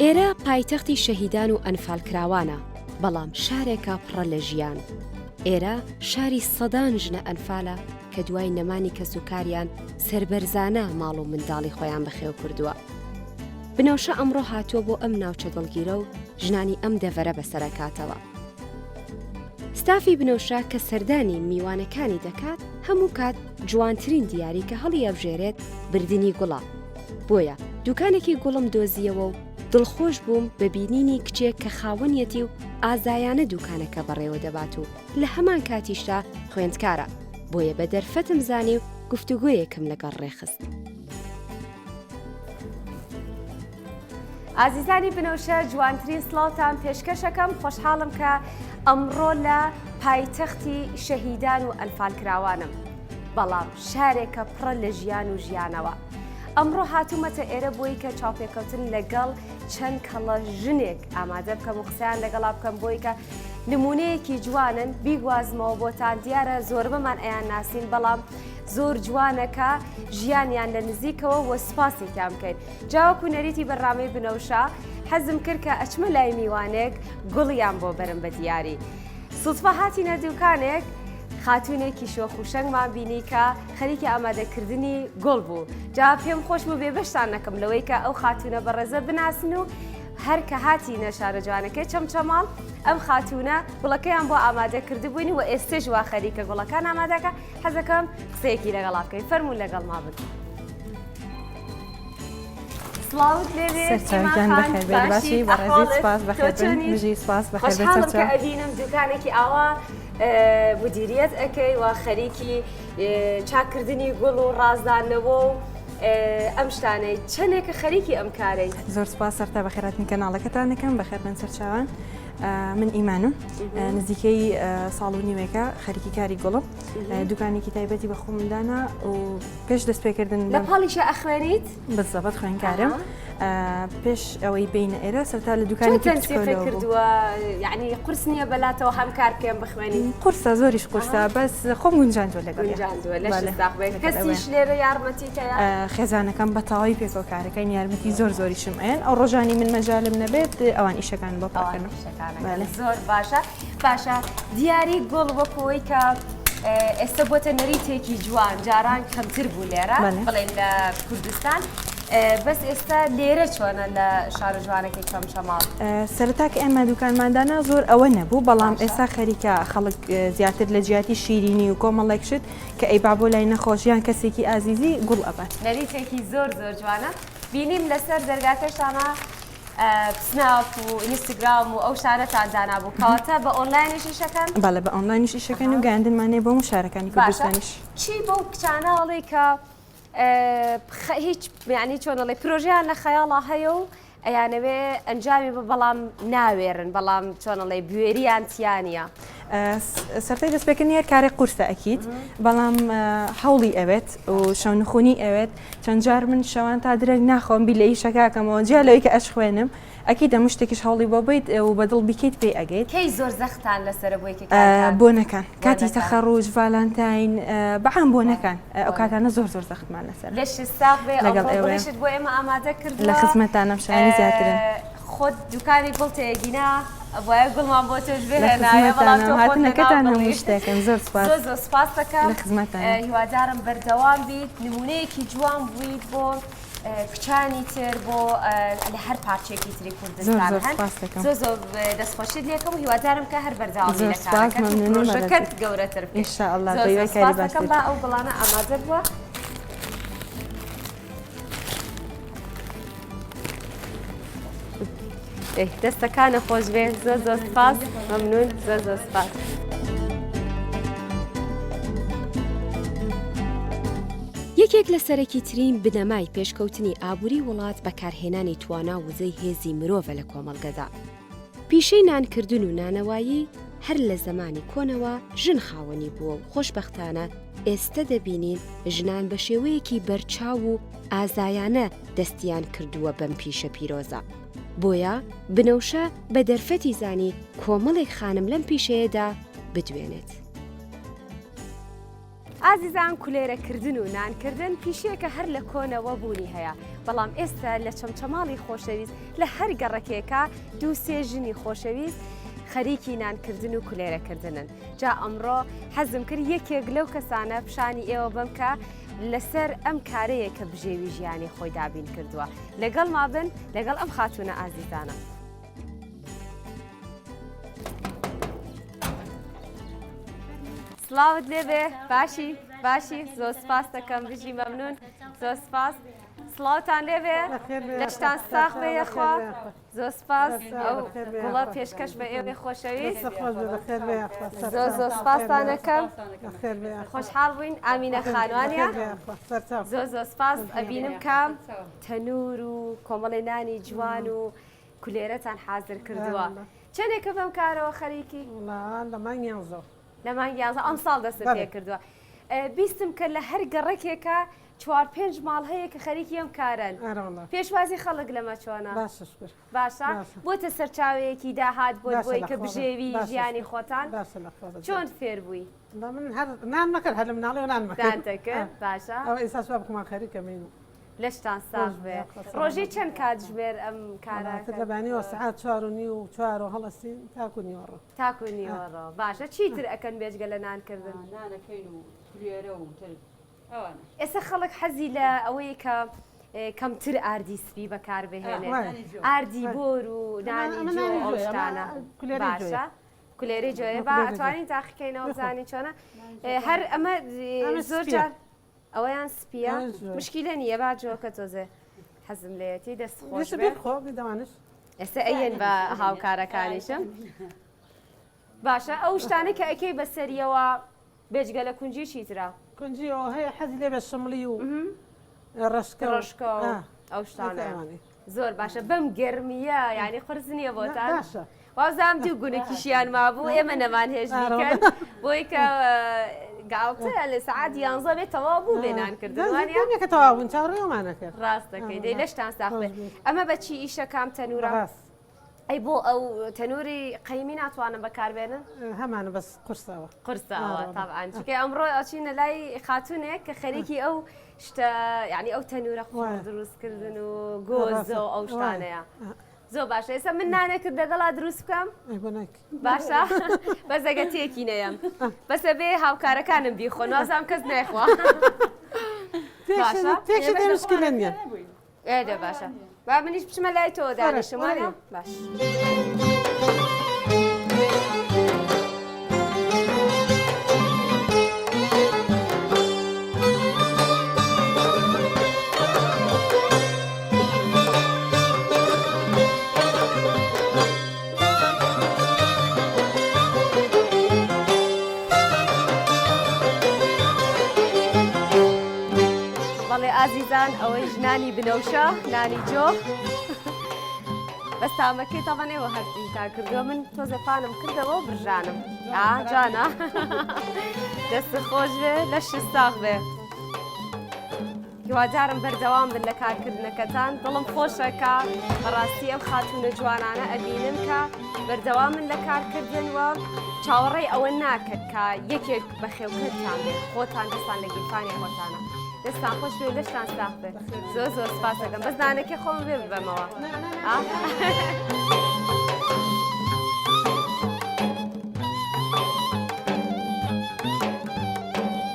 ئێرە پایتەختی شەهیدان و ئەنفالکراوانە، بەڵام شارێکە پڕە لە ژیان. ئێرە شاری سەدان ژنە ئەنفالە کە دوای نەمانی کەسوکاریان سربەرزانە ماڵ و منداڵی خۆیان بەخێو کردووە. بنەوشە ئەمڕۆ هاتووە بۆ ئەم ناوچە دڵگیرە و ژنانی ئەم دەڤەرە بەسەرکاتەوە. ستافی بنەوشە کە سەردانی میوانەکانی دەکات هەموو کات جوانترین دیاری کە هەڵی ئەبژێرێت بردننی گوڵە. بۆیە دوکانێکی گوڵم دۆزیەوە و دڵخۆش بووم بە بینینی کچێک کە خاوەنیەتی و ئازایانە دوکانەکە بەڕێوە دەبات و لە هەمان کاتیشدا خوێندکارە، بۆیە بە دەرفەتم زانی و گفتوگویەکم لەگەڵ ڕێخست. ئازیزانی بنەوشە جوانترین سڵاوتان پێشکەشەکەم، خۆشحاڵم کە ئەمڕۆ لە پایتەختی شەهیدان و ئەنفالکراوانم، بەڵام شارێکە پڕە لە ژیان و ژیانەوە. ئەمڕۆ هاتوومەتە ئێرە بۆی کە چاوپێکەوتن لەگەڵ چەند کەڵە ژنێک ئامادە بکەم و قسەیان لەگەڵا بکەم بۆی کە نمونەیەکی جوانن بیگوازمەوە بۆتان. دیارە زۆربەمان ئەیان ناسین، بەڵام زۆر جوانەکە ژیانیان لە نزیکەوە وە سپاسێکیان بکەین. جاوەکو نەریتی بەڕامەی بنەوشە حەزم کرد کە ئەچمە لای میوانێک گوڵیان بۆ بەرم بە دیاری. سوتفە هاتینە دوکانێک، خاتونێکی شۆخ و شەنگمان بینی کە خەریکی ئامادەکردنی گوڵ بوو. جا پێم خۆش بوو بێ بەشتان نەکەم لەوەی کە ئەو خاتونە بەڕێزە بناسن و هەر کە هاتینە شارە جوانەکەی چەمچەماڵ ئەم خاتونە گوڵەکەیان بۆ ئامادە کردبووین و ئێستێژ وا خەریکە گوڵەکان ئامادەکە. حەزەکەم قسەیەکی لەگەڵا بکەین، فەرموون لەگەڵ ما بن. سڵاوت لێبێ سەرچاویان بەخێر بێت. باشی بەڕێزی سپاس بەخێر بن. مژی سپاس بەخێر بێت. خۆشحاڵم کە ئەبینم دوکانێکی ئاوا مدیریەت ئەەکەی و خەریکی چاکردنی گوڵ و ڕازدانەوە و ئەم شتانەی چەندێکە خەریکی ئەم کارەی. زۆر سپاس سەرتا بەخێراتین کەناڵەکەتان دەکەم. بەخێر بن سەرچاوان. من ئیمانم، نزیکەی ساڵ و نیمێکە خەریکی کاری گوڵم، دوکانێکی تایبەتی بە خۆمدانە و پێش دەستپێکردن لە پاڵیشە ئەخوێنیت؟ بەزەبەت خوێنکارم. پێش ئەوەی بینە ئێرە سەرتا لە دوکانێکی کردووە، یعنی قورس نییە بەلاتەوە هەمکار پێم بخوێنی؟ قورسە، زۆریش قورسە، بەس خۆم گونجاندووە لەگەڵ کەسیش لێرە یارمەتیتەیە؟ خێزانەکەم بە تەواوی پێکۆکارەکەین یارمەتی زۆریشم ئەن. ئەو ڕۆژانی من مەجالم نەبێت ئەوان ئیشەکان بۆ پاکردن. زۆر باشە. دیاری گوڵ وەکەوەی کە ئێستا بۆتە نەریتێکی جوان، جاران کەمتر بوو لێرە بڵێن لە کوردستان، بەس ئێستا لێرە چۆنە لە شارە جوانەکەی چەمچەماڵ؟ سەرەتا کە ئێمە دوکانماندانە زۆر ئەوە نەبوو، بەڵام ئێستا خەریکە خەڵک زیاتر لە جیاتی شیرینی و کۆمەڵێک شت کە ئەی با بۆ لای نەخۆشیان کەسێکی ئازیزی گوڵ ئەبات. نەریتێکی زۆر جوانە. بینیم لەسەر دەرگاکەشانە سناپ و ئینستاگرام و ئەو شارەتان دانابوو، کەواتە بە ئۆنلاینیشی شەکەن؟ بەڵێ بە ئۆنلاینیشی شەکەن و گەاندنمانێ بۆ شارەکانی کوردستانیش. چی بەو کچانەڵی کە هیچ یعنی چۆنەڵی پرۆژیان لە خەیاڵا هەیە و ئەیانەوێ ئەنجامی بە بەڵام ناوێرن، بەڵام چۆنەڵی بوێریان تیانە؟ سەرەتای دەستپێکردنی کارێک قورسە ئەکید، بەڵام هەوڵی ئەوێت و شەونخوونی ئەوێت. چەند جار من شەوان تا درەنگ ناخۆم بی لە ئیشەکەکەمەوە جیا لەوەی کە ئەش خوێنم ئەکید هەموو شتێکیش هەوڵی بۆ بیت و بەدڵ بیکەیت پێی ئەگەیت. کەی زۆر زەختان لەسەر بۆنەکان، کاتی تەخەڕوج، ڤالانتاین، بەعام بۆنەکان، ئەو کاتانە زۆر زەختمان لەسەر. لەش ساق بێ لەگەڵ ئێوەشت بۆ ئێمە ئامادە کرد لە خزمەتانم شایانی زیاترن. خۆت دوکانی گوڵ تێگینا بۆیە گوڵمان بۆ تۆش بهێنایە، بەڵام تۆ هاتنەکەتان هەموو شتێکم زۆر سپاس. زۆر سپاس دەکەم لە خزمەتان. هیوادارم بەردەوام بیت، نمونەیەکی جوان بوویت بۆ کچانی تر، بۆ لە هەر پارچێکی تری کوردستان هەن. زۆر دەستخۆشیت لێکم و هیوادارم کە هەر بەردەوامی لە کارەکەت و پرۆژەکەت گەورەتر بکەیت. ئینشاءالله زۆر سپاس دەکەم. با ئەو گوڵانە ئامادە بووە. دەستەکانە خۆش بێ. زۆر سپاس، مەمنون، زۆر سپاس. یەکێک لە سەرەکی ترین بنەمای پێشکەوتنی ئابووری وڵات بەکارهێنانی توانا وزەی هێزی مرۆڤە لە کۆمەڵگەدا. پیشەی نانکردن و نانەوایی هەر لە زمانی کۆنەوە ژن خاوەنی بووە و خۆشبەختانە ئێستا دەبینین ژنان بە شێوەیەکی بەرچاو و ئازایانە دەستیان کردووە بەم پیشە پیرۆزە. بۆیە بنەوشە بە دەرفەتی زانی کۆمەڵێک خانم لەم پیشەیەدا بدوێنێت. ئازیزان کولێرەکردن و نانکردن پیشەیەکە هەر لە کۆنەوە بوونی هەیە بەڵام ئێستا لە چەمچەماڵی خۆشەویست لە هەر گەڕەکێکە دوو سێ ژنی خۆشەویست خەریکی نانکردن و کولێرەکردنن جا ئەمڕۆ حەزم کرد یەکێک لەو کەسانە پیشانی ئێوە بم کە لەسەر ئەم کارەیە کە بژێوی ژیانی خۆی دابین کردووە لەگەڵ مابن لەگەڵ ئەم خاتونە ئازیزانە. سڵاوت لێبێ باشی زۆر سپاس دەکەم بژی مەمنون زۆر سپاس سڵاوتان لێبێ لەشتان ساخ بێ یەخوا زۆر سپاس ئەو گوڵە پێشکەش بە ئێوە خۆشەویست زۆر سپاستان دەکەم خۆشحاڵ بووین ئامینە خانوانە زۆر سپاس ئەبینم کام تەنور و کۆمەڵی نانی جوان و کولێرەتان حازر کردووە چەندێکە بەم کارەوە خەریکی لە مانگی 11 ئەم ساڵ دەست پێ کردووە بیستم کە لە هەر گەڕێکێکە 4-5 ماڵ هەیە کە خەریکی ئەم کارن پێشوازی خەڵک لەمە چۆنە باشە بۆتە سەرچاوەیەکی داهات بۆی کە بژێوی ژیانی خۆتان چۆن فێر بووی نان مەکرد هەر لە مناڵی و نان دانتەکرد باشە ئەو ئێستا سواب بکەمان خەریکەمین لەشتان ساغ بێ ڕۆژی چەند کات ژمێر ئەم کارە لەبانیەوە سعات 4:30 و 4 هەڵەستین تاکو نیوەڕۆ تاکو نیوەڕۆ باشە چیتر ئەکەن بێجگە لە نانکردن ئێستا خەڵک حەزی لە ئەوەی کە کەمتر ئاردی سپی بەکاربهێنێت ئاردی بۆر و نانی جۆ ئەو شتانە باشە کولێرەی جۆیە با ئەتوانین تاقیکەینەوە بزانین چۆنە هەر ئەمە زۆر جار ئەوەیان سپیە مشکیلە نییە با جۆکە تۆزێ حەزم لێتی دەست خۆش دەوانش ئێستا ئەیەن بە هاوکارەکانیشم باشە ئەو شتانە کە ئەکەی بەسەریەوە بێجگە لە کونجی چیترا کونجیەوە هەیە حەزی لێ بە شملی و ڕشکە ئەو شتانە زۆر باشە بەم گەرمیە یعنی قرس نییە بۆتان وازام دوو گونەکیشیان مابوو ئێمە نەمان هێژ بیکەن بۆی کە گاوتە لە سعات 11 بێت تەواو بوو بێنان کردوانە کە تەواو بوون چاڕێوەمانە کرد ڕاست دەکەی دەی لەشتان ساخ بێ ئەمە بەچی ئیشە کام تەنورە ئەی بۆ ئەو تەنوری قەیمی ناتوانن بەکاربێنن هەمانە بەس قورسەوە تاعاان چکە ئەمڕۆ ئەچینە لای خاتونێک کە خەریکی ئەو شتە یعنی ئەو تەنورە خۆ دروستکردن و گۆزە و ئەو شتانەیە زۆر باشە ئێستا من نانێکرد دەگەڵا دروست بکەم باشە بەزەگە تێکی نەیەم بەسە بێ هاوکارەکانم بیخۆ نازام کەس نایخوا تێکشی دەمشکلە نیە ئێدە باشە با منیش بچمە لای تۆ دانیشتمانە باش ئازیزان ئەوەی ژنانی بنەوشە نانی جۆ بەستامەکەی تەڵەنێەوە هەرتا کردووە من تۆزەپانم کردەوە و برژانم جانە دەست خۆش بێ لە شستاق بێ هیوادارم بەردەوام بن لە کارکردنەکەتان دڵم خۆشەکە بەڕاستی ئەم خاتونە جوانانە ئەبینم کە بەردەوام من لە کارکردنوە چاوەڕێی ئەوە ناکرد کە یەکێک بە خێوکردتان بێ خۆتان دەستان لە گیرفانی خۆتانە دەستان خۆش بێ لەشتان ساخ بێ زۆر سپاس دەکەم بەس نانەکەی خۆم بێ ببەمەوە